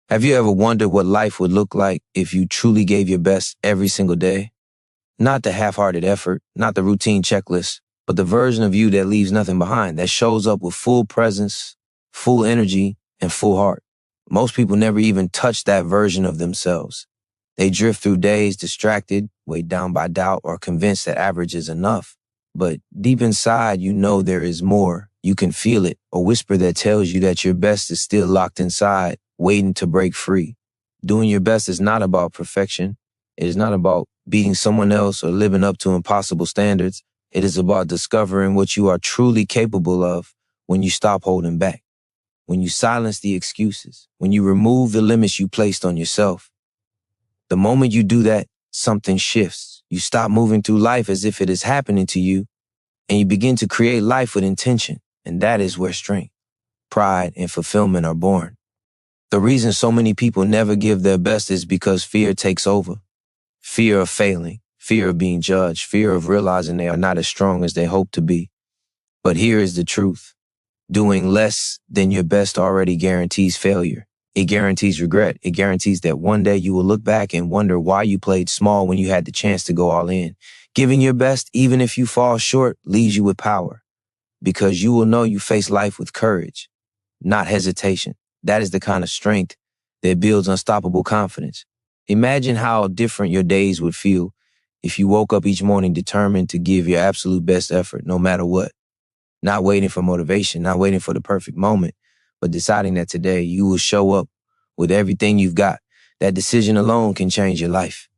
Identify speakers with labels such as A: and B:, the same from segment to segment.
A: Have you ever wondered what life would look like if you truly gave your best every single day? Not the half-hearted effort, not the routine checklist, but the version of you that leaves nothing behind, that shows up with full presence, full energy, and full heart. Most people never even touch that version of themselves. They drift through days distracted, weighed down by doubt, or convinced that average is enough. But deep inside, you know there is more. You can feel it, a whisper that tells you that your best is still locked inside, waiting to break free. Doing your best is not about perfection. It is not about beating someone else or living up to impossible standards. It is about discovering what you are truly capable of when you stop holding back, when you silence the excuses, when you remove the limits you placed on yourself. The moment you do that, something shifts. You stop moving through life as if it is happening to you, and you begin to create life with intention. And that is where strength, pride, and fulfillment are born. The reason so many people never give their best is because fear takes over. Fear of failing, fear of being judged, fear of realizing they are not as strong as they hope to be. But here is the truth. Doing less than your best already guarantees failure. It guarantees regret. It guarantees that one day you will look back and wonder why you played small when you had the chance to go all in. Giving your best, even if you fall short, leaves you with power. Because you will know you face life with courage, not hesitation. That is the kind of strength that builds unstoppable confidence. Imagine how different your days would feel if you woke up each morning determined to give your absolute best effort, no matter what. Not waiting for motivation, not waiting for the perfect moment, but deciding that today you will show up with everything you've got. That decision alone can change your life.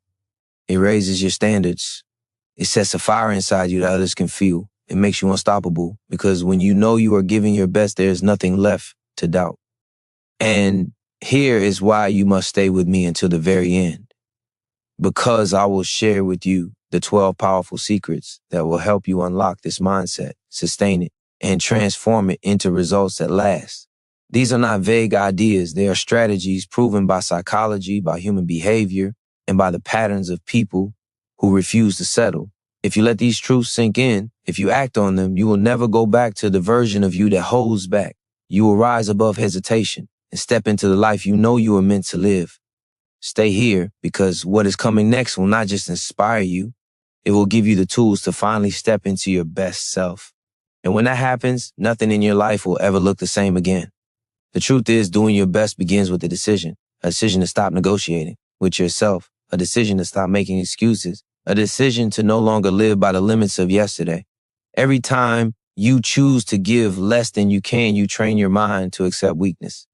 A: It raises your standards. It sets a fire inside you that others can feel. It makes you unstoppable because when you know you are giving your best, there is nothing left to doubt. And here is why you must stay with me until the very end. Because I will share with you the 12 powerful secrets that will help you unlock this mindset, sustain it, and transform it into results that last. These are not vague ideas. They are strategies proven by psychology, by human behavior, and by the patterns of people who refuse to settle. If you let these truths sink in, if you act on them, you will never go back to the version of you that holds back. You will rise above hesitation and step into the life you know you are meant to live. Stay here because what is coming next will not just inspire you, it will give you the tools to finally step into your best self. And when that happens, nothing in your life will ever look the same again. The truth is, doing your best begins with a decision to stop negotiating with yourself, a decision to stop making excuses, a decision to no longer live by the limits of yesterday. Every time you choose to give less than you can, you train your mind to accept weakness.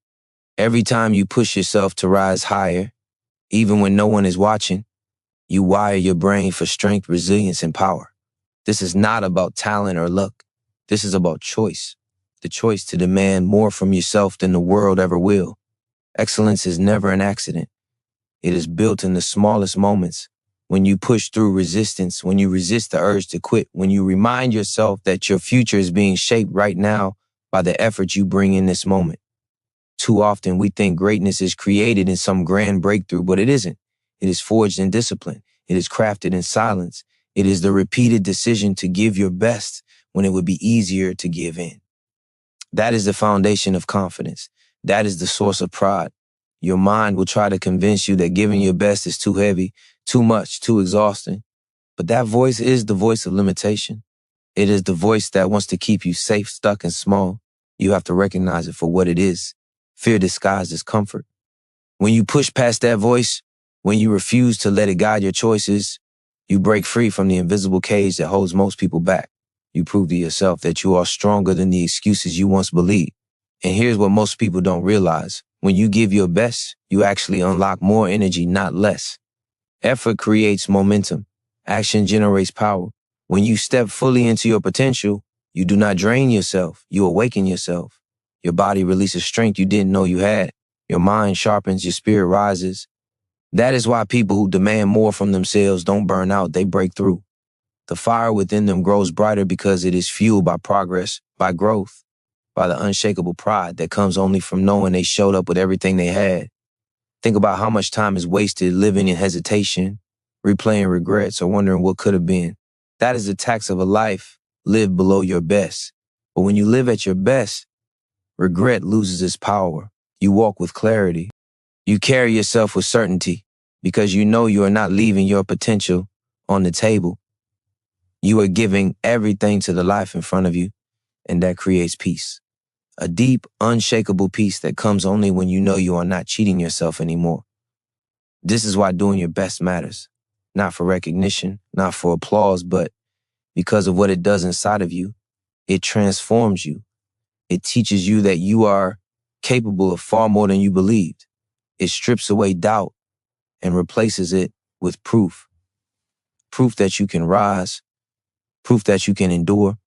A: Every time you push yourself to rise higher, even when no one is watching, you wire your brain for strength, resilience, and power. This is not about talent or luck. This is about choice. The choice to demand more from yourself than the world ever will. Excellence is never an accident. It is built in the smallest moments. When you push through resistance, when you resist the urge to quit, when you remind yourself that your future is being shaped right now by the effort you bring in this moment. Too often we think greatness is created in some grand breakthrough, but it isn't. It is forged in discipline. It is crafted in silence. It is the repeated decision to give your best when it would be easier to give in. That is the foundation of confidence. That is the source of pride. Your mind will try to convince you that giving your best is too heavy, too much, too exhausting. But that voice is the voice of limitation. It is the voice that wants to keep you safe, stuck, and small. You have to recognize it for what it is. Fear disguised as comfort. When you push past that voice, when you refuse to let it guide your choices, you break free from the invisible cage that holds most people back. You prove to yourself that you are stronger than the excuses you once believed. And here's what most people don't realize. When you give your best, you actually unlock more energy, not less. Effort creates momentum. Action generates power. When you step fully into your potential, you do not drain yourself. You awaken yourself. Your body releases strength you didn't know you had. Your mind sharpens, your spirit rises. That is why people who demand more from themselves don't burn out, they break through. The fire within them grows brighter because it is fueled by progress, by growth, by the unshakable pride that comes only from knowing they showed up with everything they had. Think about how much time is wasted living in hesitation, replaying regrets, or wondering what could have been. That is the tax of a life lived below your best. But when you live at your best, regret loses its power. You walk with clarity. You carry yourself with certainty because you know you are not leaving your potential on the table. You are giving everything to the life in front of you, and that creates peace. A deep, unshakable peace that comes only when you know you are not cheating yourself anymore. This is why doing your best matters. Not for recognition, not for applause, but because of what it does inside of you. It transforms you. It teaches you that you are capable of far more than you believed. It strips away doubt and replaces it with proof. Proof that you can rise, proof that you can endure,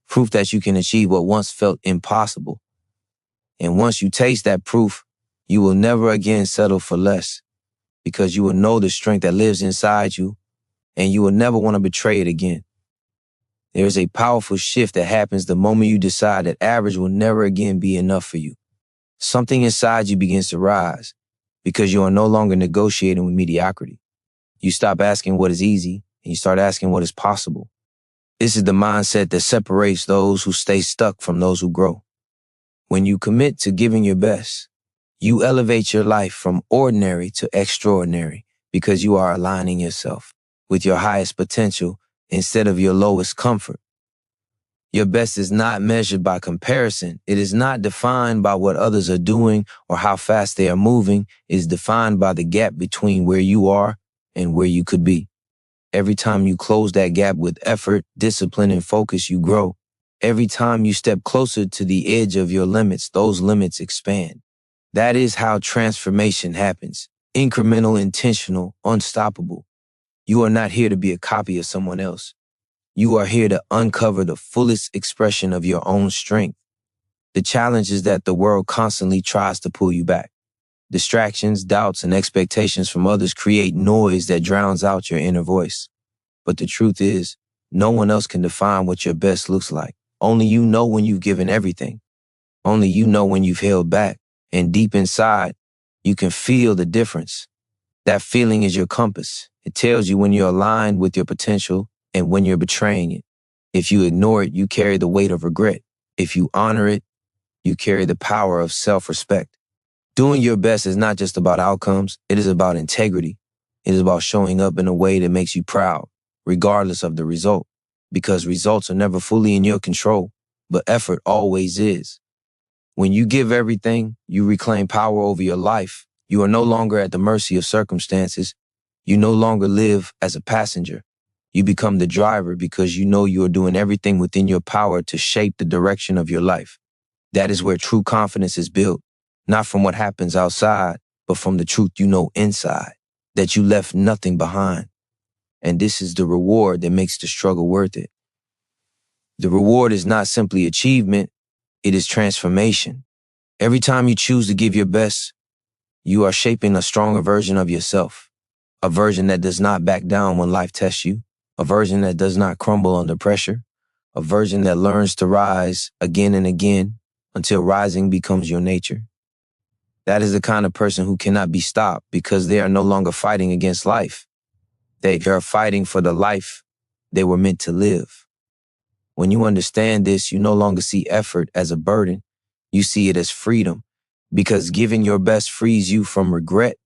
A: proof that you can achieve what once felt impossible. And once you taste that proof, you will never again settle for less because you will know the strength that lives inside you and you will never want to betray it again. There is a powerful shift that happens the moment you decide that average will never again be enough for you. Something inside you begins to rise because you are no longer negotiating with mediocrity. You stop asking what is easy and you start asking what is possible. This is the mindset that separates those who stay stuck from those who grow. When you commit to giving your best, you elevate your life from ordinary to extraordinary because you are aligning yourself with your highest potential instead of your lowest comfort. Your best is not measured by comparison. It is not defined by what others are doing or how fast they are moving. It is defined by the gap between where you are and where you could be. Every time you close that gap with effort, discipline, and focus, you grow. Every time you step closer to the edge of your limits, those limits expand. That is how transformation happens. Incremental, intentional, unstoppable. You are not here to be a copy of someone else. You are here to uncover the fullest expression of your own strength. The challenge is that the world constantly tries to pull you back. Distractions, doubts, and expectations from others create noise that drowns out your inner voice. But the truth is, no one else can define what your best looks like. Only you know when you've given everything. Only you know when you've held back. And deep inside, you can feel the difference. That feeling is your compass. It tells you when you're aligned with your potential and when you're betraying it. If you ignore it, you carry the weight of regret. If you honor it, you carry the power of self-respect. Doing your best is not just about outcomes. It is about integrity. It is about showing up in a way that makes you proud, regardless of the result, because results are never fully in your control, but effort always is. When you give everything, you reclaim power over your life. You are no longer at the mercy of circumstances. You no longer live as a passenger. You become the driver because you know you are doing everything within your power to shape the direction of your life. That is where true confidence is built, not from what happens outside, but from the truth you know inside, that you left nothing behind. And this is the reward that makes the struggle worth it. The reward is not simply achievement, it is transformation. Every time you choose to give your best, you are shaping a stronger version of yourself, a version that does not back down when life tests you, a version that does not crumble under pressure, a version that learns to rise again and again until rising becomes your nature. That is the kind of person who cannot be stopped because they are no longer fighting against life. They are fighting for the life they were meant to live. When you understand this, you no longer see effort as a burden. You see it as freedom, because giving your best frees you from regret,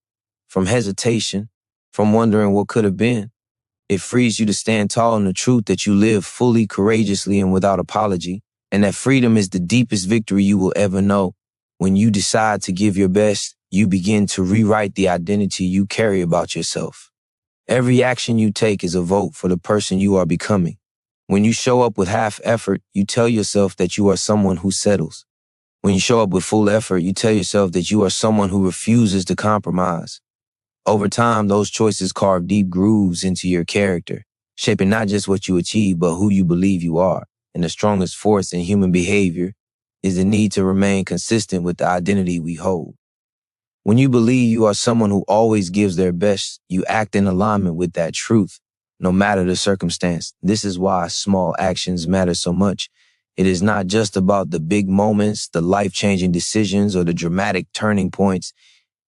A: from hesitation, from wondering what could have been. It frees you to stand tall in the truth that you live fully, courageously, and without apology. And that freedom is the deepest victory you will ever know. When you decide to give your best, you begin to rewrite the identity you carry about yourself. Every action you take is a vote for the person you are becoming. When you show up with half effort, you tell yourself that you are someone who settles. When you show up with full effort, you tell yourself that you are someone who refuses to compromise. Over time, those choices carve deep grooves into your character, shaping not just what you achieve, but who you believe you are. And the strongest force in human behavior is the need to remain consistent with the identity we hold. When you believe you are someone who always gives their best, you act in alignment with that truth, no matter the circumstance. This is why small actions matter so much. It is not just about the big moments, the life-changing decisions, or the dramatic turning points.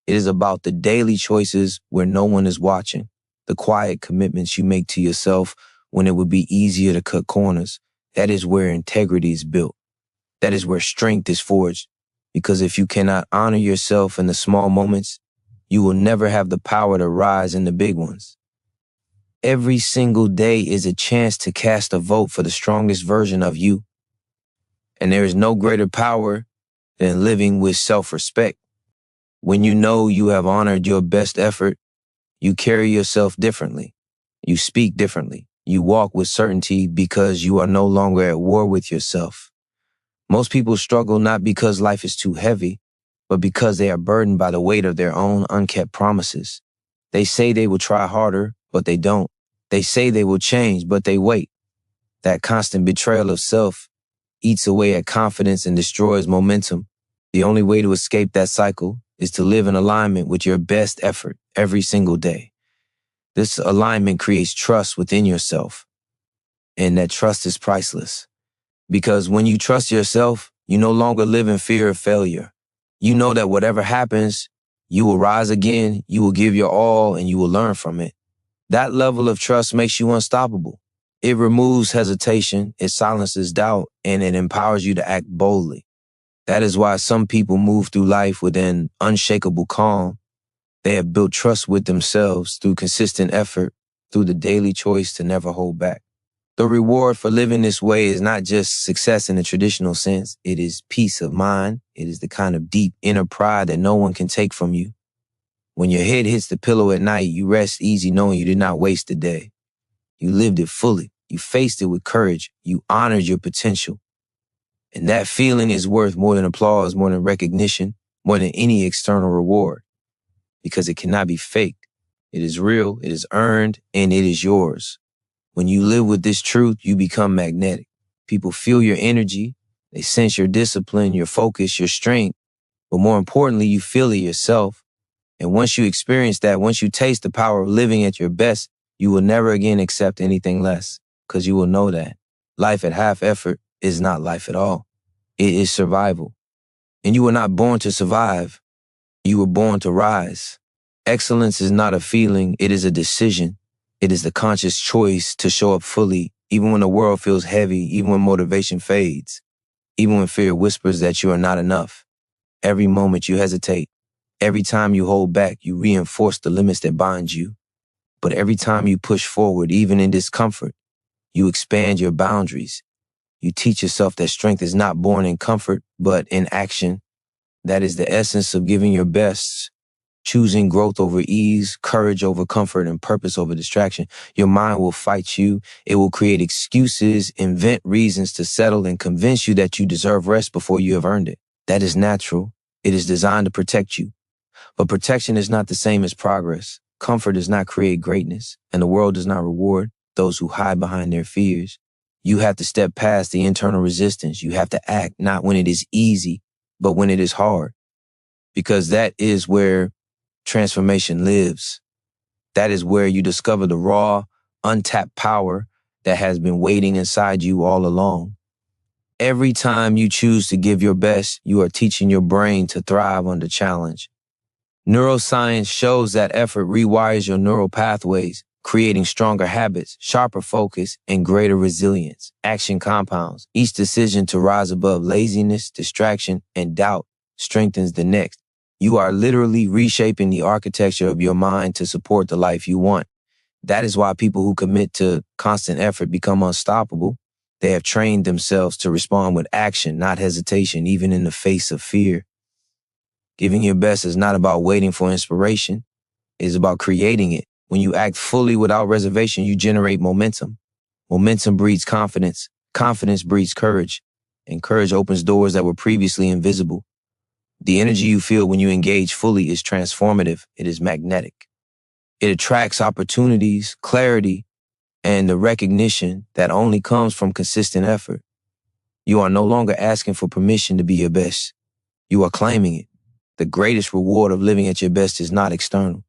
A: It is about the daily choices where no one is watching, the quiet commitments you make to yourself when it would be easier to cut corners. That is where integrity is built. That is where strength is forged. Because if you cannot honor yourself in the small moments, you will never have the power to rise in the big ones. Every single day is a chance to cast a vote for the strongest version of you. And there is no greater power than living with self-respect. When you know you have honored your best effort, you carry yourself differently. You speak differently. You walk with certainty because you are no longer at war with yourself. Most people struggle not because life is too heavy, but because they are burdened by the weight of their own unkept promises. They say they will try harder, but they don't. They say they will change, but they wait. That constant betrayal of self eats away at confidence and destroys momentum. The only way to escape that cycle is to live in alignment with your best effort every single day. This alignment creates trust within yourself, and that trust is priceless. Because when you trust yourself, you no longer live in fear of failure. You know that whatever happens, you will rise again, you will give your all, and you will learn from it. That level of trust makes you unstoppable. It removes hesitation, it silences doubt, and it empowers you to act boldly. That is why some people move through life with an unshakable calm. They have built trust with themselves through consistent effort, through the daily choice to never hold back. The reward for living this way is not just success in the traditional sense. It is peace of mind. It is the kind of deep inner pride that no one can take from you. When your head hits the pillow at night, you rest easy knowing you did not waste the day. You lived it fully. You faced it with courage. You honored your potential. And that feeling is worth more than applause, more than recognition, more than any external reward. Because it cannot be faked. It is real, it is earned, and it is yours. When you live with this truth, you become magnetic. People feel your energy, they sense your discipline, your focus, your strength, but more importantly, you feel it yourself. And once you experience that, once you taste the power of living at your best, you will never again accept anything less, because you will know that life at half effort is not life at all. It is survival. And you were not born to survive. You were born to rise. Excellence is not a feeling, it is a decision. It is the conscious choice to show up fully, even when the world feels heavy, even when motivation fades, even when fear whispers that you are not enough. Every moment you hesitate, every time you hold back, you reinforce the limits that bind you. But every time you push forward, even in discomfort, you expand your boundaries. You teach yourself that strength is not born in comfort, but in action. That is the essence of giving your best. Choosing growth over ease, courage over comfort, and purpose over distraction. Your mind will fight you. It will create excuses, invent reasons to settle, and convince you that you deserve rest before you have earned it. That is natural. It is designed to protect you. But protection is not the same as progress. Comfort does not create greatness, and the world does not reward those who hide behind their fears. You have to step past the internal resistance. You have to act not when it is easy, but when it is hard. Because that is where transformation lives. That is where you discover the raw, untapped power that has been waiting inside you all along. Every time you choose to give your best, you are teaching your brain to thrive under challenge. Neuroscience shows that effort rewires your neural pathways, creating stronger habits, sharper focus, and greater resilience. Action compounds. Each decision to rise above laziness, distraction, and doubt strengthens the next. You are literally reshaping the architecture of your mind to support the life you want. That is why people who commit to constant effort become unstoppable. They have trained themselves to respond with action, not hesitation, even in the face of fear. Giving your best is not about waiting for inspiration. It is about creating it. When you act fully without reservation, you generate momentum. Momentum breeds confidence. Confidence breeds courage. And courage opens doors that were previously invisible. The energy you feel when you engage fully is transformative. It is magnetic. It attracts opportunities, clarity, and the recognition that only comes from consistent effort. You are no longer asking for permission to be your best. You are claiming it. The greatest reward of living at your best is not external.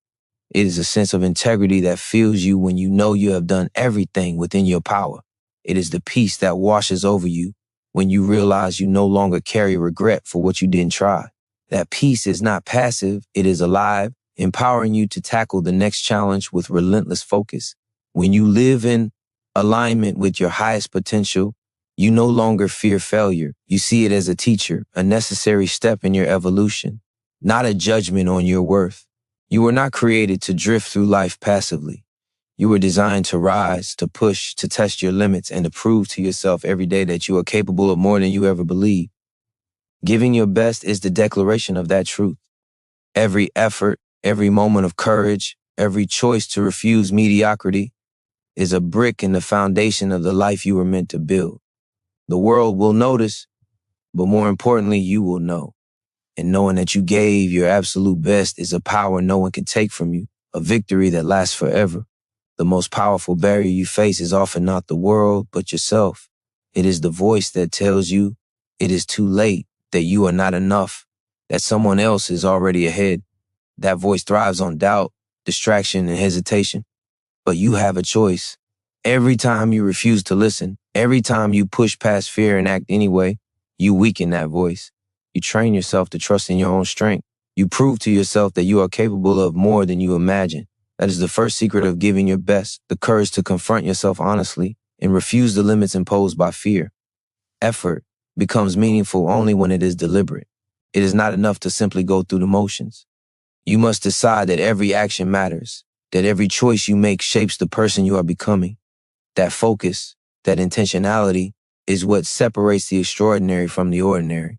A: It is a sense of integrity that fills you when you know you have done everything within your power. It is the peace that washes over you when you realize you no longer carry regret for what you didn't try. That peace is not passive, it is alive, empowering you to tackle the next challenge with relentless focus. When you live in alignment with your highest potential, you no longer fear failure. You see it as a teacher, a necessary step in your evolution, not a judgment on your worth. You were not created to drift through life passively. You were designed to rise, to push, to test your limits, and to prove to yourself every day that you are capable of more than you ever believed. Giving your best is the declaration of that truth. Every effort, every moment of courage, every choice to refuse mediocrity is a brick in the foundation of the life you were meant to build. The world will notice, but more importantly, you will know. And knowing that you gave your absolute best is a power no one can take from you, a victory that lasts forever. The most powerful barrier you face is often not the world, but yourself. It is the voice that tells you it is too late, that you are not enough, that someone else is already ahead. That voice thrives on doubt, distraction, and hesitation. But you have a choice. Every time you refuse to listen, every time you push past fear and act anyway, you weaken that voice. You train yourself to trust in your own strength. You prove to yourself that you are capable of more than you imagine. That is the first secret of giving your best, the courage to confront yourself honestly and refuse the limits imposed by fear. Effort becomes meaningful only when it is deliberate. It is not enough to simply go through the motions. You must decide that every action matters, that every choice you make shapes the person you are becoming. That focus, that intentionality, is what separates the extraordinary from the ordinary.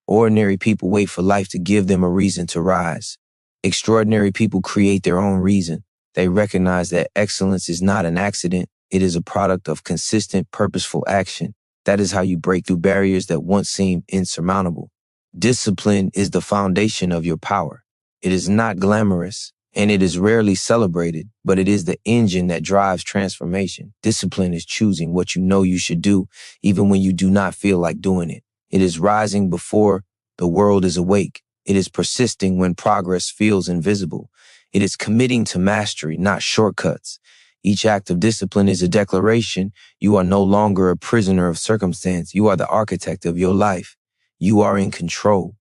A: Ordinary people wait for life to give them a reason to rise. Extraordinary people create their own reason. They recognize that excellence is not an accident. It is a product of consistent, purposeful action. That is how you break through barriers that once seemed insurmountable. Discipline is the foundation of your power. It is not glamorous, and it is rarely celebrated, but it is the engine that drives transformation. Discipline is choosing what you know you should do, even when you do not feel like doing it. It is rising before the world is awake. It is persisting when progress feels invisible. It is committing to mastery, not shortcuts. Each act of discipline is a declaration. You are no longer a prisoner of circumstance. You are the architect of your life. You are in control.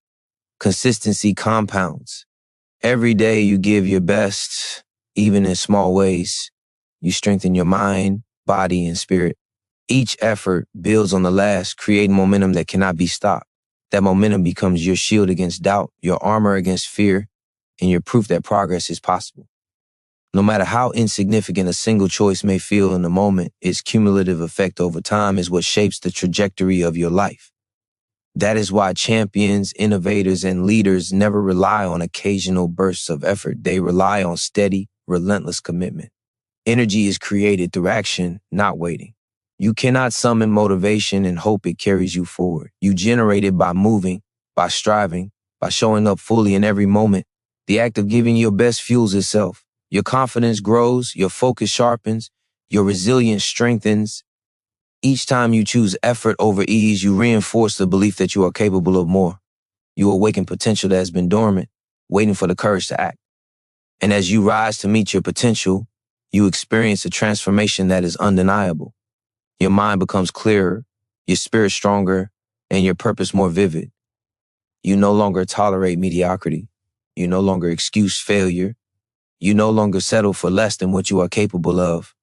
A: Consistency compounds. Every day you give your best, even in small ways. You strengthen your mind, body, and spirit. Each effort builds on the last, creating momentum that cannot be stopped. That momentum becomes your shield against doubt, your armor against fear, and your proof that progress is possible. No matter how insignificant a single choice may feel in the moment, its cumulative effect over time is what shapes the trajectory of your life. That is why champions, innovators, and leaders never rely on occasional bursts of effort. They rely on steady, relentless commitment. Energy is created through action, not waiting. You cannot summon motivation and hope it carries you forward. You generate it by moving, by striving, by showing up fully in every moment. The act of giving your best fuels itself. Your confidence grows, your focus sharpens, your resilience strengthens. Each time you choose effort over ease, you reinforce the belief that you are capable of more. You awaken potential that has been dormant, waiting for the courage to act. And as you rise to meet your potential, you experience a transformation that is undeniable. Your mind becomes clearer, your spirit stronger, and your purpose more vivid. You no longer tolerate mediocrity. You no longer excuse failure. You no longer settle for less than what you are capable of.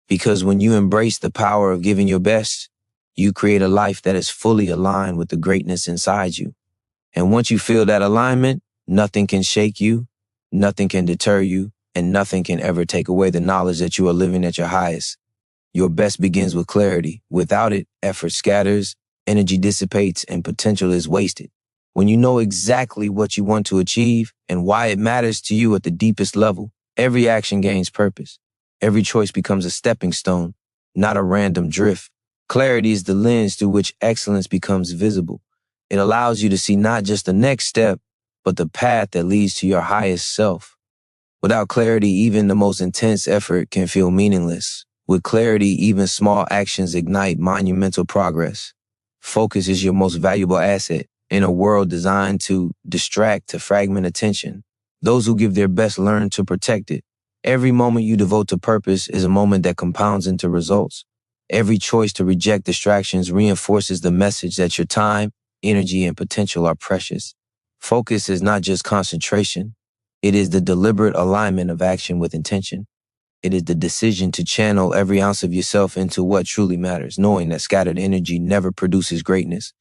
A: Because when you embrace the power of giving your best, you create a life that is fully aligned with the greatness inside you. And once you feel that alignment, nothing can shake you, nothing can deter you, and nothing can ever take away the knowledge that you are living at your highest. Your best begins with clarity. Without it, effort scatters, energy dissipates, and potential is wasted. When you know exactly what you want to achieve and why it matters to you at the deepest level, every action gains purpose. Every choice becomes a stepping stone, not a random drift. Clarity is the lens through which excellence becomes visible. It allows you to see not just the next step, but the path that leads to your highest self. Without clarity, even the most intense effort can feel meaningless. With clarity, even small actions ignite monumental progress. Focus is your most valuable asset in a world designed to distract, to fragment attention. Those who give their best learn to protect it. Every moment you devote to purpose is a moment that compounds into results. Every choice to reject distractions reinforces the message that your time, energy, and potential are precious. Focus is not just concentration. It is the deliberate alignment of action with intention. It is the decision to channel every ounce of yourself into what truly matters, knowing that scattered energy never produces greatness.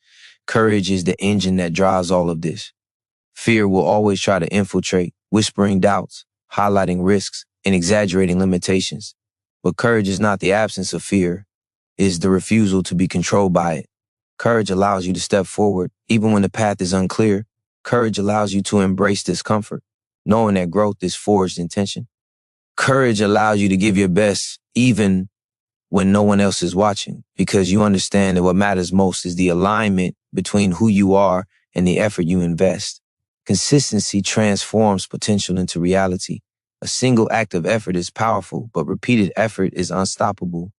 A: Courage is the engine that drives all of this. Fear will always try to infiltrate, whispering doubts, highlighting risks, and exaggerating limitations. But courage is not the absence of fear, it is the refusal to be controlled by it. Courage allows you to step forward, even when the path is unclear. Courage allows you to embrace discomfort, knowing that growth is forged in tension. Courage allows you to give your best, even when no one else is watching, because you understand that what matters most is the alignment between who you are and the effort you invest. Consistency transforms potential into reality. A single act of effort is powerful, but repeated effort is unstoppable.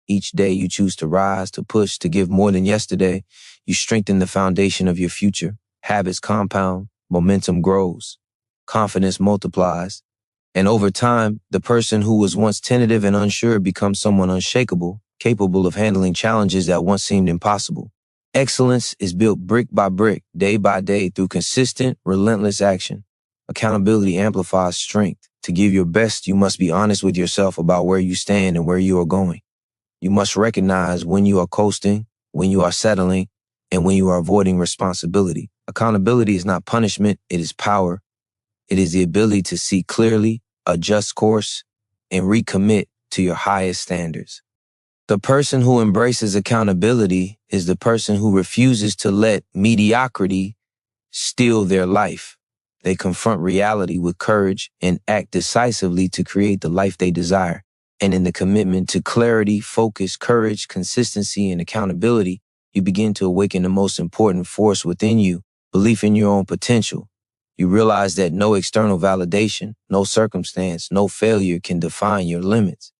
A: Each day you choose to rise, to push, to give more than yesterday, you strengthen the foundation of your future. Habits compound, momentum grows, confidence multiplies, and over time, the person who was once tentative and unsure becomes someone unshakable, capable of handling challenges that once seemed impossible. Excellence is built brick by brick, day by day, through consistent, relentless action. Accountability amplifies strength. To give your best, you must be honest with yourself about where you stand and where you are going. You must recognize when you are coasting, when you are settling, and when you are avoiding responsibility. Accountability is not punishment, it is power. It is the ability to see clearly, adjust course, and recommit to your highest standards. The person who embraces accountability is the person who refuses to let mediocrity steal their life. They confront reality with courage and act decisively to create the life they desire. And in the commitment to clarity, focus, courage, consistency, and accountability, you begin to awaken the most important force within you, belief in your own potential. You realize that no external validation, no circumstance, no failure can define your limits.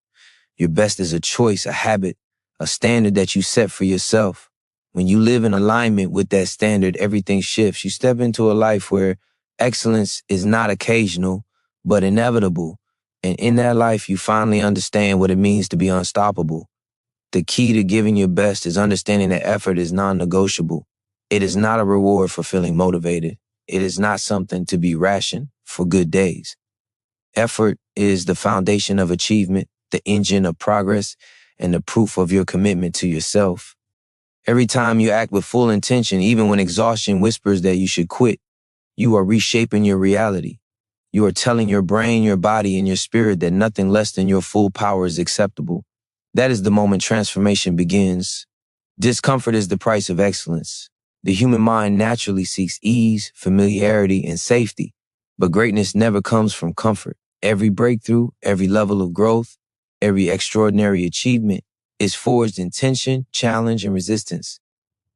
A: Your best is a choice, a habit, a standard that you set for yourself. When you live in alignment with that standard, everything shifts. You step into a life where excellence is not occasional, but inevitable. And in that life, you finally understand what it means to be unstoppable. The key to giving your best is understanding that effort is non-negotiable. It is not a reward for feeling motivated. It is not something to be rationed for good days. Effort is the foundation of achievement, the engine of progress, and the proof of your commitment to yourself. Every time you act with full intention, even when exhaustion whispers that you should quit, you are reshaping your reality. You are telling your brain, your body, and your spirit that nothing less than your full power is acceptable. That is the moment transformation begins. Discomfort is the price of excellence. The human mind naturally seeks ease, familiarity, and safety, but greatness never comes from comfort. Every breakthrough, every level of growth, every extraordinary achievement is forged in tension, challenge, and resistance.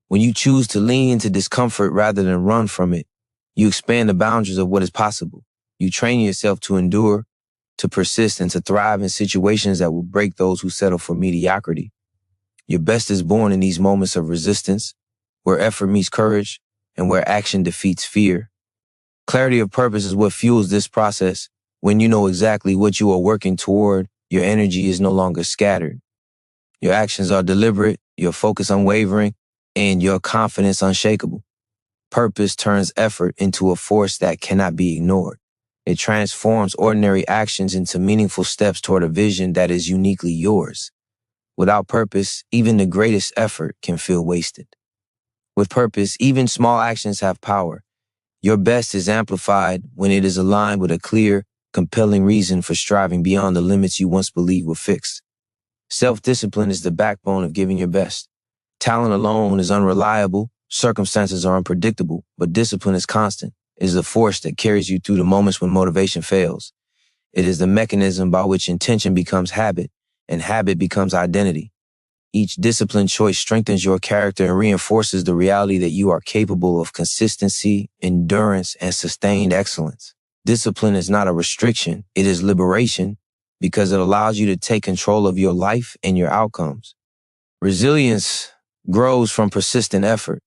A: When you choose to lean into discomfort rather than run from it, you expand the boundaries of what is possible. You train yourself to endure, to persist, and to thrive in situations that will break those who settle for mediocrity. Your best is born in these moments of resistance, where effort meets courage and where action defeats fear. Clarity of purpose is what fuels this process. When you know exactly what you are working toward, your energy is no longer scattered. Your actions are deliberate, your focus unwavering, and your confidence unshakable. Purpose turns effort into a force that cannot be ignored. It transforms ordinary actions into meaningful steps toward a vision that is uniquely yours. Without purpose, even the greatest effort can feel wasted. With purpose, even small actions have power. Your best is amplified when it is aligned with a clear, compelling reason for striving beyond the limits you once believed were fixed. Self-discipline is the backbone of giving your best. Talent alone is unreliable, circumstances are unpredictable, but discipline is constant. It is the force that carries you through the moments when motivation fails. It is the mechanism by which intention becomes habit, and habit becomes identity. Each disciplined choice strengthens your character and reinforces the reality that you are capable of consistency, endurance, and sustained excellence. Discipline is not a restriction, it is liberation, because it allows you to take control of your life and your outcomes. Resilience grows from persistent effort.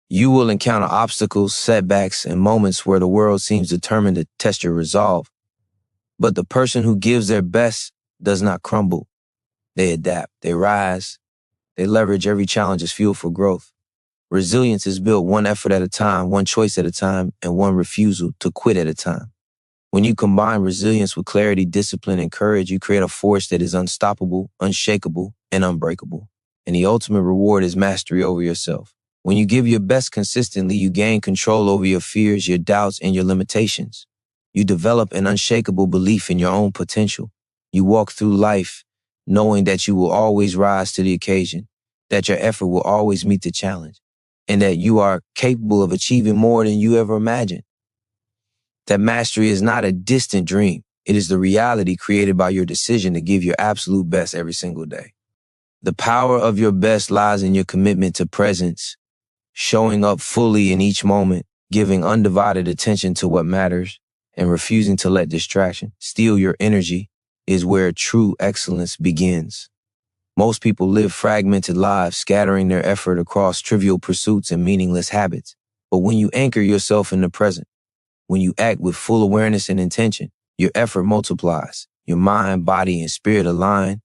A: You will encounter obstacles, setbacks, and moments where the world seems determined to test your resolve. But the person who gives their best does not crumble. They adapt, they rise, they leverage every challenge as fuel for growth. Resilience is built one effort at a time, one choice at a time, and one refusal to quit at a time. When you combine resilience with clarity, discipline, and courage, you create a force that is unstoppable, unshakable, and unbreakable. And the ultimate reward is mastery over yourself. When you give your best consistently, you gain control over your fears, your doubts, and your limitations. You develop an unshakable belief in your own potential. You walk through life knowing that you will always rise to the occasion, that your effort will always meet the challenge, and that you are capable of achieving more than you ever imagined. That mastery is not a distant dream. It is the reality created by your decision to give your absolute best every single day. The power of your best lies in your commitment to presence, showing up fully in each moment, giving undivided attention to what matters, and refusing to let distraction steal your energy is where true excellence begins. Most people live fragmented lives, scattering their effort across trivial pursuits and meaningless habits. But when you anchor yourself in the present, when you act with full awareness and intention, your effort multiplies, your mind, body, and spirit align,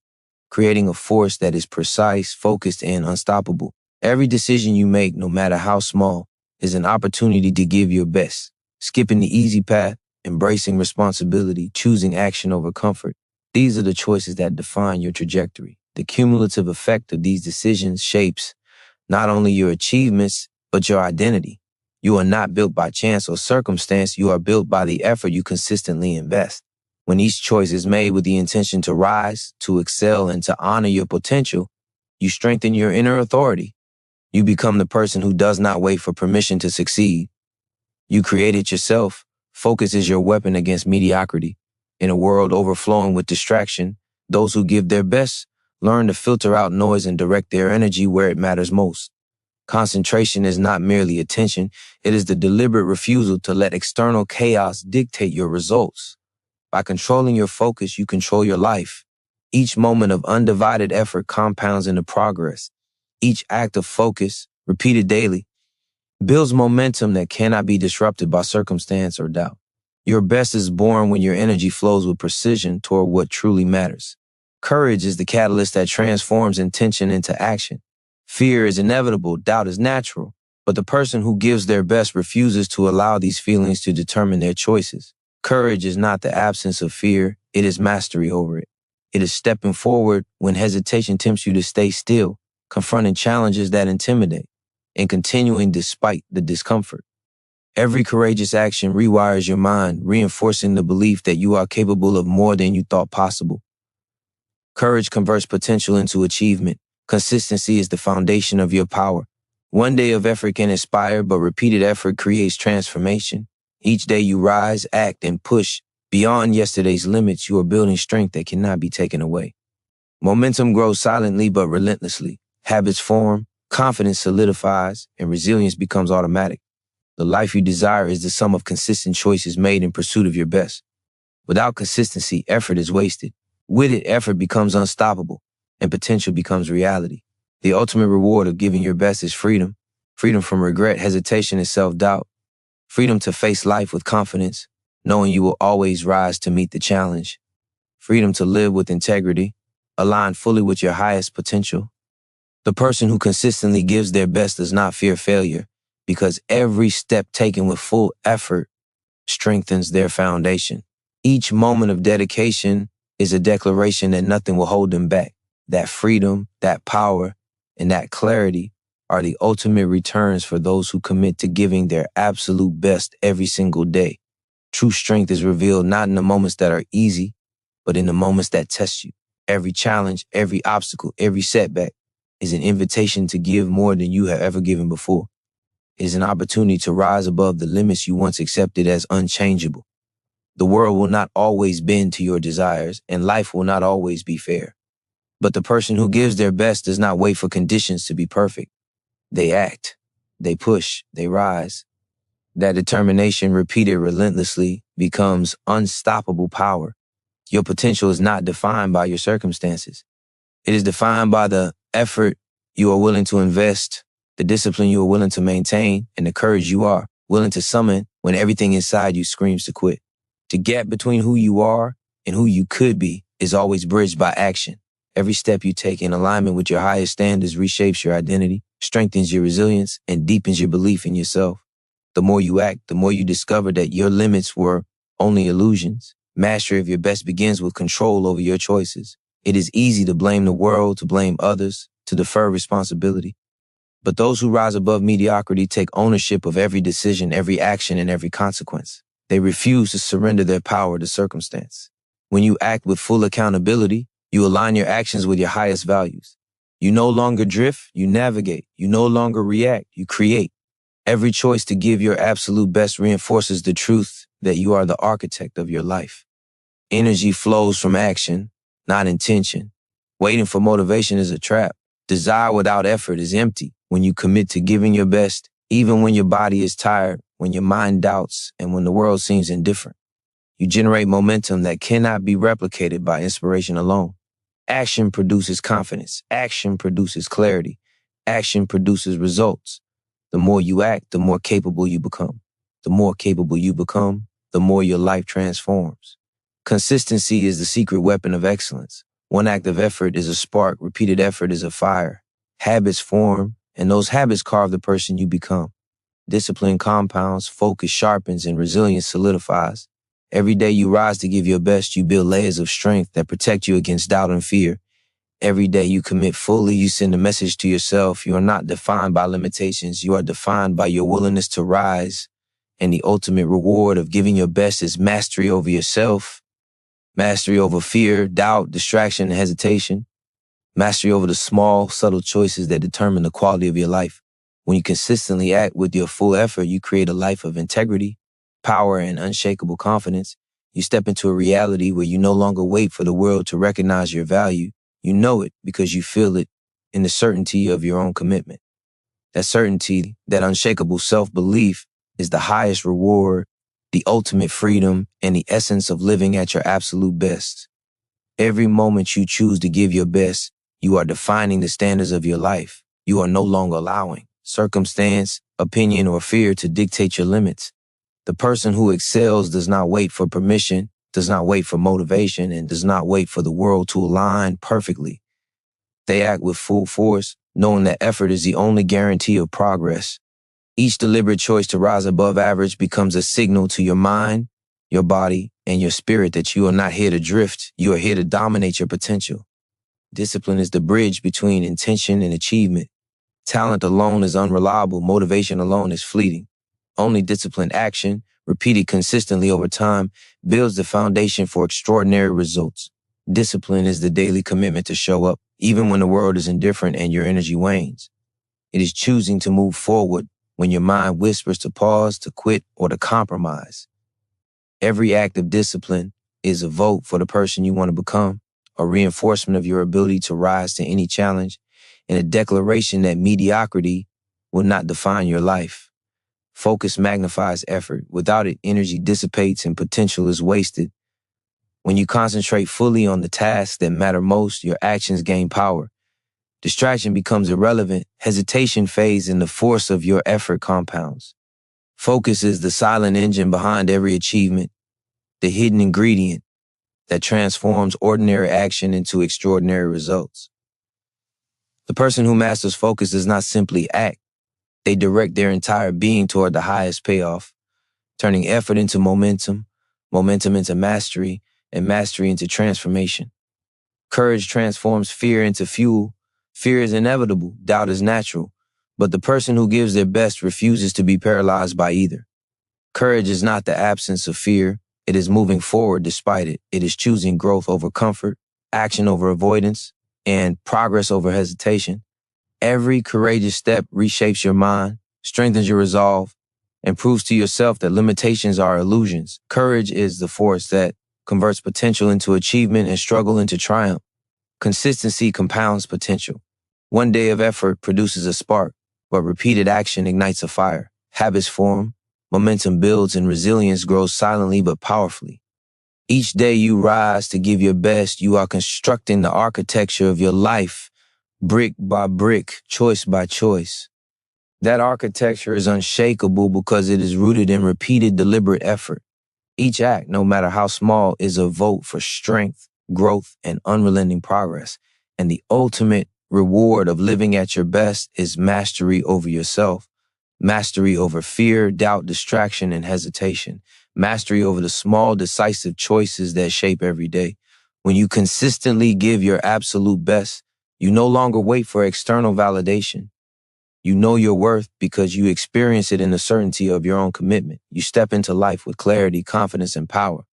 A: creating a force that is precise, focused, and unstoppable. Every decision you make, no matter how small, is an opportunity to give your best. Skipping the easy path, embracing responsibility, choosing action over comfort. These are the choices that define your trajectory. The cumulative effect of these decisions shapes not only your achievements, but your identity. You are not built by chance or circumstance. You are built by the effort you consistently invest. When each choice is made with the intention to rise, to excel, and to honor your potential, you strengthen your inner authority. You become the person who does not wait for permission to succeed. You create it yourself. Focus is your weapon against mediocrity. In a world overflowing with distraction, those who give their best learn to filter out noise and direct their energy where it matters most. Concentration is not merely attention, it is the deliberate refusal to let external chaos dictate your results. By controlling your focus, you control your life. Each moment of undivided effort compounds into progress. Each act of focus, repeated daily, builds momentum that cannot be disrupted by circumstance or doubt. Your best is born when your energy flows with precision toward what truly matters. Courage is the catalyst that transforms intention into action. Fear is inevitable, doubt is natural, but the person who gives their best refuses to allow these feelings to determine their choices. Courage is not the absence of fear, it is mastery over it. It is stepping forward when hesitation tempts you to stay still, confronting challenges that intimidate, and continuing despite the discomfort. Every courageous action rewires your mind, reinforcing the belief that you are capable of more than you thought possible. Courage converts potential into achievement. Consistency is the foundation of your power. One day of effort can inspire, but repeated effort creates transformation. Each day you rise, act, and push beyond yesterday's limits, you are building strength that cannot be taken away. Momentum grows silently but relentlessly. Habits form, confidence solidifies, and resilience becomes automatic. The life you desire is the sum of consistent choices made in pursuit of your best. Without consistency, effort is wasted. With it, effort becomes unstoppable, and potential becomes reality. The ultimate reward of giving your best is freedom. Freedom from regret, hesitation, and self-doubt. Freedom to face life with confidence, knowing you will always rise to meet the challenge. Freedom to live with integrity, aligned fully with your highest potential. The person who consistently gives their best does not fear failure, because every step taken with full effort strengthens their foundation. Each moment of dedication is a declaration that nothing will hold them back. That freedom, that power, and that clarity are the ultimate returns for those who commit to giving their absolute best every single day. True strength is revealed not in the moments that are easy, but in the moments that test you. Every challenge, every obstacle, every setback is an invitation to give more than you have ever given before. It is an opportunity to rise above the limits you once accepted as unchangeable. The world will not always bend to your desires, and life will not always be fair. But the person who gives their best does not wait for conditions to be perfect. They act, they push, they rise. That determination, repeated relentlessly, becomes unstoppable power. Your potential is not defined by your circumstances. It is defined by the effort you are willing to invest, the discipline you are willing to maintain, and the courage you are willing to summon when everything inside you screams to quit. The gap between who you are and who you could be is always bridged by action. Every step you take in alignment with your highest standards reshapes your identity, strengthens your resilience, and deepens your belief in yourself. The more you act, the more you discover that your limits were only illusions. Mastery of your best begins with control over your choices. It is easy to blame the world, to blame others, to defer responsibility. But those who rise above mediocrity take ownership of every decision, every action, and every consequence. They refuse to surrender their power to circumstance. When you act with full accountability, you align your actions with your highest values. You no longer drift, you navigate. You no longer react, you create. Every choice to give your absolute best reinforces the truth that you are the architect of your life. Energy flows from action, not intention. Waiting for motivation is a trap. Desire without effort is empty. When you commit to giving your best, even when your body is tired, when your mind doubts, and when the world seems indifferent, you generate momentum that cannot be replicated by inspiration alone. Action produces confidence. Action produces clarity. Action produces results. The more you act, the more capable you become. The more capable you become, the more your life transforms. Consistency is the secret weapon of excellence. One act of effort is a spark. Repeated effort is a fire. Habits form, and those habits carve the person you become. Discipline compounds, focus sharpens, and resilience solidifies. Every day you rise to give your best, you build layers of strength that protect you against doubt and fear. Every day you commit fully, you send a message to yourself. You are not defined by limitations. You are defined by your willingness to rise. And the ultimate reward of giving your best is mastery over yourself, mastery over fear, doubt, distraction, and hesitation, mastery over the small, subtle choices that determine the quality of your life. When you consistently act with your full effort, you create a life of integrity, power, and unshakable confidence. You step into a reality where you no longer wait for the world to recognize your value. You know it because you feel it in the certainty of your own commitment. That certainty, that unshakable self-belief is the highest reward, the ultimate freedom, and the essence of living at your absolute best. Every moment you choose to give your best, you are defining the standards of your life. You are no longer allowing circumstance, opinion, or fear to dictate your limits. The person who excels does not wait for permission, does not wait for motivation, and does not wait for the world to align perfectly. They act with full force, knowing that effort is the only guarantee of progress. Each deliberate choice to rise above average becomes a signal to your mind, your body, and your spirit that you are not here to drift. You are here to dominate your potential. Discipline is the bridge between intention and achievement. Talent alone is unreliable. Motivation alone is fleeting. Only disciplined action, repeated consistently over time, builds the foundation for extraordinary results. Discipline is the daily commitment to show up, even when the world is indifferent and your energy wanes. It is choosing to move forward when your mind whispers to pause, to quit, or to compromise. Every act of discipline is a vote for the person you want to become, a reinforcement of your ability to rise to any challenge, and a declaration that mediocrity will not define your life. Focus magnifies effort. Without it, energy dissipates and potential is wasted. When you concentrate fully on the tasks that matter most, your actions gain power. Distraction becomes irrelevant, hesitation fades, and the force of your effort compounds. Focus is the silent engine behind every achievement, the hidden ingredient that transforms ordinary action into extraordinary results. The person who masters focus does not simply act. They direct their entire being toward the highest payoff, turning effort into momentum, momentum into mastery, and mastery into transformation. Courage transforms fear into fuel. Fear is inevitable, doubt is natural, but the person who gives their best refuses to be paralyzed by either. Courage is not the absence of fear, it is moving forward despite it. It is choosing growth over comfort, action over avoidance, and progress over hesitation. Every courageous step reshapes your mind, strengthens your resolve, and proves to yourself that limitations are illusions. Courage is the force that converts potential into achievement and struggle into triumph. Consistency compounds potential. One day of effort produces a spark, but repeated action ignites a fire. Habits form, momentum builds, and resilience grows silently but powerfully. Each day you rise to give your best, you are constructing the architecture of your life, brick by brick, choice by choice. That architecture is unshakable because it is rooted in repeated deliberate effort. Each act, no matter how small, is a vote for strength, growth, and unrelenting progress. And the ultimate reward of living at your best is mastery over yourself, mastery over fear, doubt, distraction, and hesitation, mastery over the small, decisive choices that shape every day. When you consistently give your absolute best, you no longer wait for external validation. You know your worth because you experience it in the certainty of your own commitment. You step into life with clarity, confidence, and power.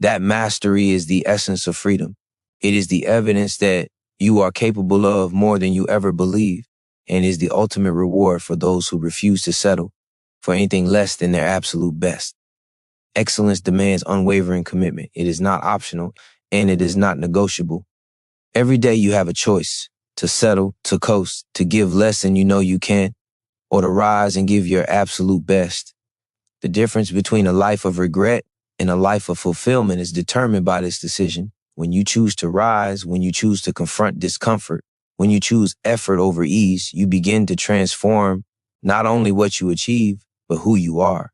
A: That mastery is the essence of freedom. It is the evidence that you are capable of more than you ever believed, and is the ultimate reward for those who refuse to settle for anything less than their absolute best. Excellence demands unwavering commitment. It is not optional, and it is not negotiable. Every day you have a choice: to settle, to coast, to give less than you know you can, or to rise and give your absolute best. The difference between a life of regret and a life of fulfillment is determined by this decision. When you choose to rise, when you choose to confront discomfort, when you choose effort over ease, you begin to transform not only what you achieve, but who you are.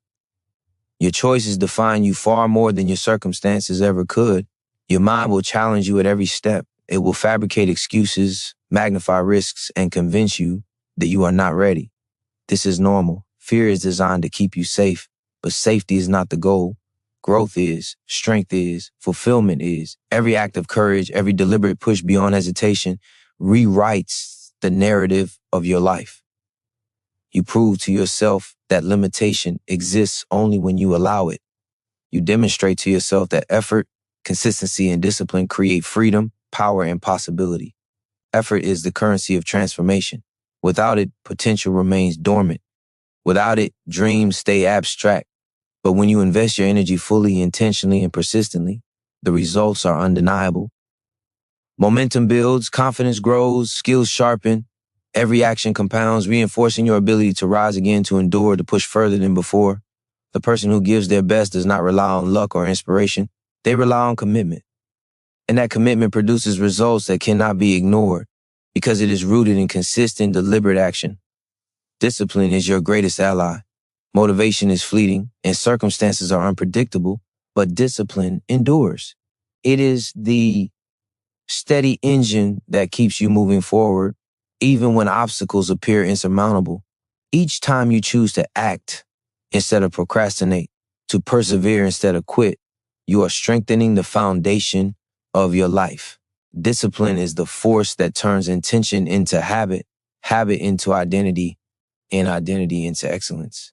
A: Your choices define you far more than your circumstances ever could. Your mind will challenge you at every step. It will fabricate excuses, magnify risks, and convince you that you are not ready. This is normal. Fear is designed to keep you safe, but safety is not the goal. Growth is, strength is, fulfillment is. Every act of courage, every deliberate push beyond hesitation rewrites the narrative of your life. You prove to yourself that limitation exists only when you allow it. You demonstrate to yourself that effort, consistency, and discipline create freedom, power, and possibility. Effort is the currency of transformation. Without it, potential remains dormant. Without it, dreams stay abstract. But when you invest your energy fully, intentionally, and persistently, the results are undeniable. Momentum builds, confidence grows, skills sharpen. Every action compounds, reinforcing your ability to rise again, to endure, to push further than before. The person who gives their best does not rely on luck or inspiration. They rely on commitment. And that commitment produces results that cannot be ignored because it is rooted in consistent, deliberate action. Discipline is your greatest ally. Motivation is fleeting and circumstances are unpredictable, but discipline endures. It is the steady engine that keeps you moving forward, even when obstacles appear insurmountable. Each time you choose to act instead of procrastinate, to persevere instead of quit, you are strengthening the foundation of your life. Discipline is the force that turns intention into habit, habit into identity, and identity into excellence.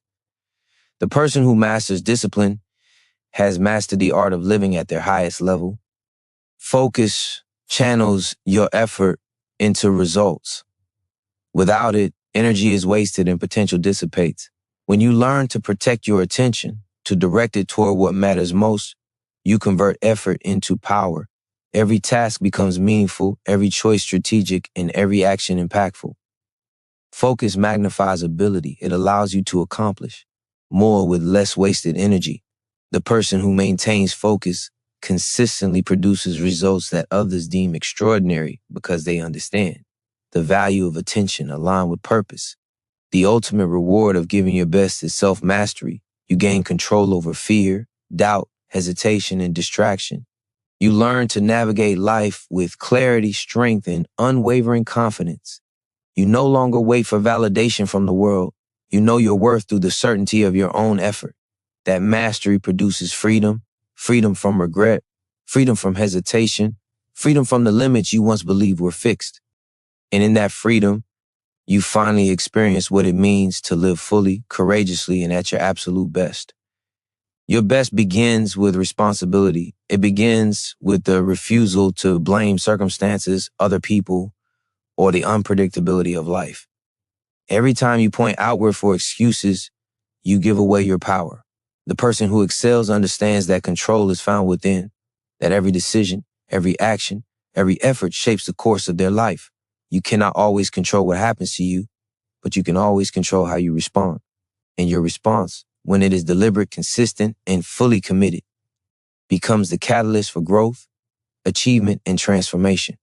A: The person who masters discipline has mastered the art of living at their highest level. Focus channels your effort into results. Without it, energy is wasted and potential dissipates. When you learn to protect your attention, to direct it toward what matters most, you convert effort into power. Every task becomes meaningful, every choice strategic, and every action impactful. Focus magnifies ability. It allows you to accomplish more with less wasted energy. The person who maintains focus consistently produces results that others deem extraordinary because they understand the value of attention aligned with purpose. The ultimate reward of giving your best is self-mastery. You gain control over fear, doubt, hesitation, and distraction. You learn to navigate life with clarity, strength, and unwavering confidence. You no longer wait for validation from the world. You know your worth through the certainty of your own effort. That mastery produces freedom, freedom from regret, freedom from hesitation, freedom from the limits you once believed were fixed. And in that freedom, you finally experience what it means to live fully, courageously, and at your absolute best. Your best begins with responsibility. It begins with the refusal to blame circumstances, other people, or the unpredictability of life. Every time you point outward for excuses, you give away your power. The person who excels understands that control is found within, that every decision, every action, every effort shapes the course of their life. You cannot always control what happens to you, but you can always control how you respond. And your response, when it is deliberate, consistent, and fully committed, becomes the catalyst for growth, achievement, and transformation.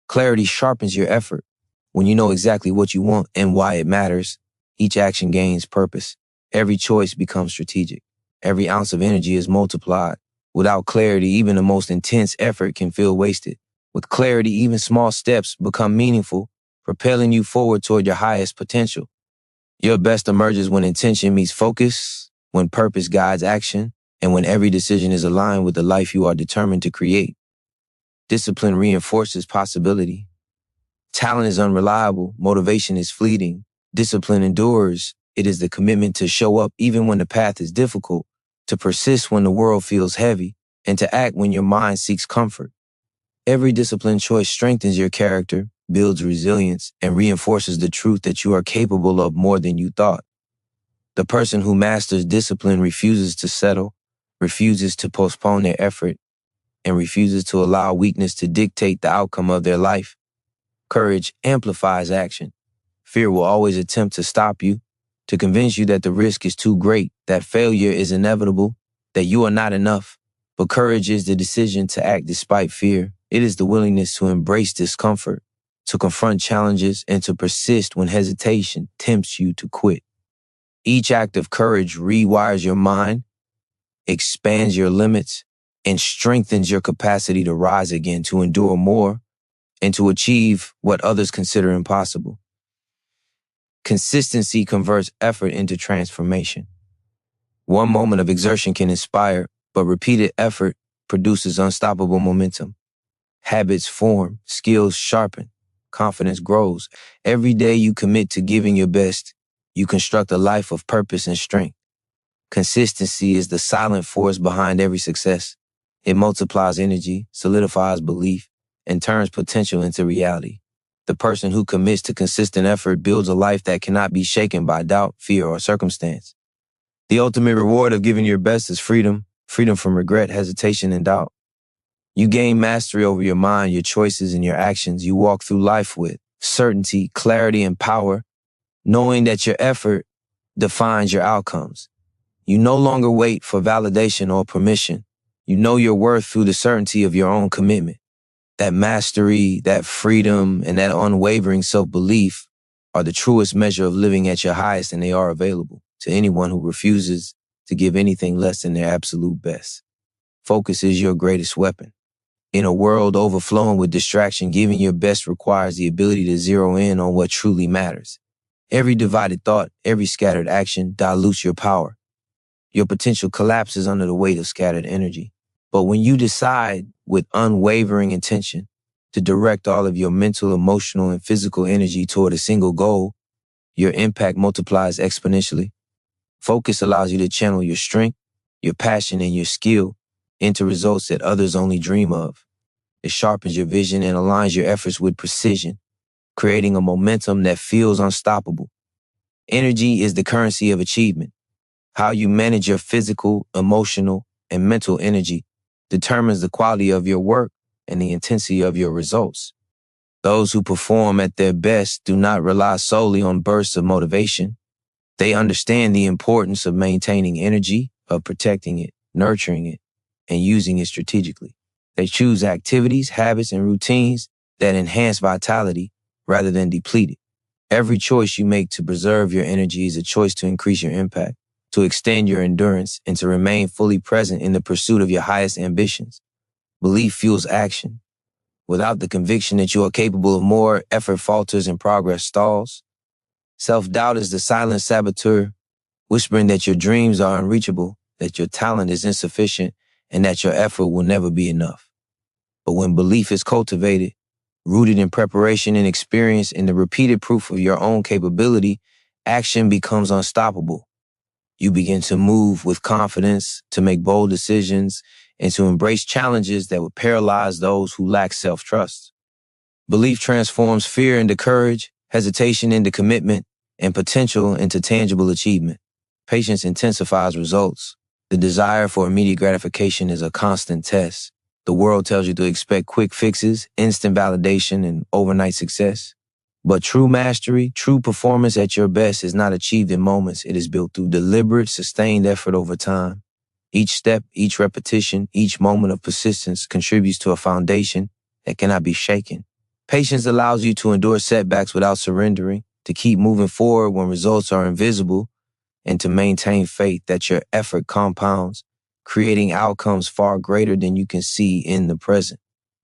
A: Clarity sharpens your effort. When you know exactly what you want and why it matters, each action gains purpose. Every choice becomes strategic. Every ounce of energy is multiplied. Without clarity, even the most intense effort can feel wasted. With clarity, even small steps become meaningful, propelling you forward toward your highest potential. Your best emerges when intention meets focus, when purpose guides action, and when every decision is aligned with the life you are determined to create. Discipline reinforces possibility. Talent is unreliable, motivation is fleeting, Discipline endures. It is the commitment to show up even when the path is difficult, to persist when the world feels heavy, and to act when your mind seeks comfort. Every disciplined choice strengthens your character, builds resilience, and reinforces the truth that you are capable of more than you thought. The person who masters discipline refuses to settle, refuses to postpone their effort, and refuses to allow weakness to dictate the outcome of their life. Courage amplifies action. Fear will always attempt to stop you, to convince you that the risk is too great, that failure is inevitable, that you are not enough. But courage is the decision to act despite fear. It is the willingness to embrace discomfort, to confront challenges, and to persist when hesitation tempts you to quit. Each act of courage rewires your mind, expands your limits, and strengthens your capacity to rise again, to endure more, and to achieve what others consider impossible. Consistency converts effort into transformation. One moment of exertion can inspire, but repeated effort produces unstoppable momentum. Habits form, skills sharpen, confidence grows. Every day you commit to giving your best, you construct a life of purpose and strength. Consistency is the silent force behind every success. It multiplies energy, solidifies belief, and turns potential into reality. The person who commits to consistent effort builds a life that cannot be shaken by doubt, fear, or circumstance. The ultimate reward of giving your best is freedom, freedom from regret, hesitation, and doubt. You gain mastery over your mind, your choices, and your actions. You walk through life with certainty, clarity, and power, knowing that your effort defines your outcomes. You no longer wait for validation or permission. You know your worth through the certainty of your own commitment. That mastery, that freedom, and that unwavering self-belief are the truest measure of living at your highest, and they are available to anyone who refuses to give anything less than their absolute best. Focus is your greatest weapon. In a world overflowing with distraction, giving your best requires the ability to zero in on what truly matters. Every divided thought, every scattered action dilutes your power. Your potential collapses under the weight of scattered energy. But when you decide with unwavering intention to direct all of your mental, emotional, and physical energy toward a single goal, your impact multiplies exponentially. Focus allows you to channel your strength, your passion, and your skill into results that others only dream of. It sharpens your vision and aligns your efforts with precision, creating a momentum that feels unstoppable. Energy is the currency of achievement. How you manage your physical, emotional, and mental energy determines the quality of your work and the intensity of your results. Those who perform at their best do not rely solely on bursts of motivation. They understand the importance of maintaining energy, of protecting it, nurturing it, and using it strategically. They choose activities, habits, and routines that enhance vitality rather than deplete it. Every choice you make to preserve your energy is a choice to increase your impact, to extend your endurance, and to remain fully present in the pursuit of your highest ambitions. Belief fuels action. Without the conviction that you are capable of more, effort falters and progress stalls. Self-doubt is the silent saboteur, whispering that your dreams are unreachable, that your talent is insufficient, and that your effort will never be enough. But when belief is cultivated, rooted in preparation and experience, in the repeated proof of your own capability, action becomes unstoppable. You begin to move with confidence, to make bold decisions, and to embrace challenges that would paralyze those who lack self-trust. Belief transforms fear into courage, hesitation into commitment, and potential into tangible achievement. Patience intensifies results. The desire for immediate gratification is a constant test. The world tells you to expect quick fixes, instant validation, and overnight success. But true mastery, true performance at your best is not achieved in moments. It is built through deliberate, sustained effort over time. Each step, each repetition, each moment of persistence contributes to a foundation that cannot be shaken. Patience allows you to endure setbacks without surrendering, to keep moving forward when results are invisible, and to maintain faith that your effort compounds, creating outcomes far greater than you can see in the present.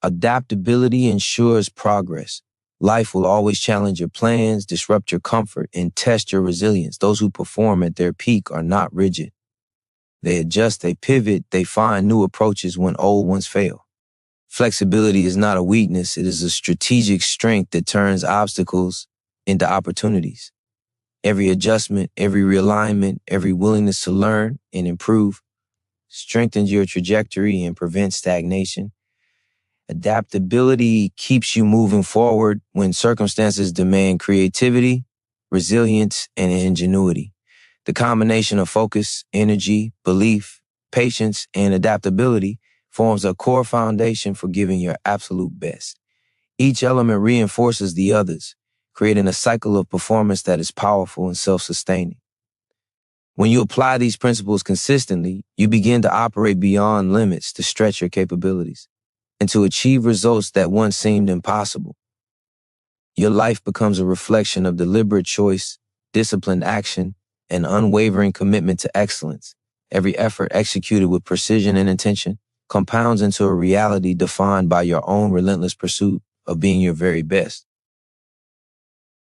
A: Adaptability ensures progress. Life will always challenge your plans, disrupt your comfort, and test your resilience. Those who perform at their peak are not rigid. They adjust, they pivot, they find new approaches when old ones fail. Flexibility is not a weakness, it is a strategic strength that turns obstacles into opportunities. Every adjustment, every realignment, every willingness to learn and improve strengthens your trajectory and prevents stagnation. Adaptability keeps you moving forward when circumstances demand creativity, resilience, and ingenuity. The combination of focus, energy, belief, patience, and adaptability forms a core foundation for giving your absolute best. Each element reinforces the others, creating a cycle of performance that is powerful and self-sustaining. When you apply these principles consistently, you begin to operate beyond limits to stretch your capabilities and to achieve results that once seemed impossible. Your life becomes a reflection of deliberate choice, disciplined action, and unwavering commitment to excellence. Every effort executed with precision and intention compounds into a reality defined by your own relentless pursuit of being your very best.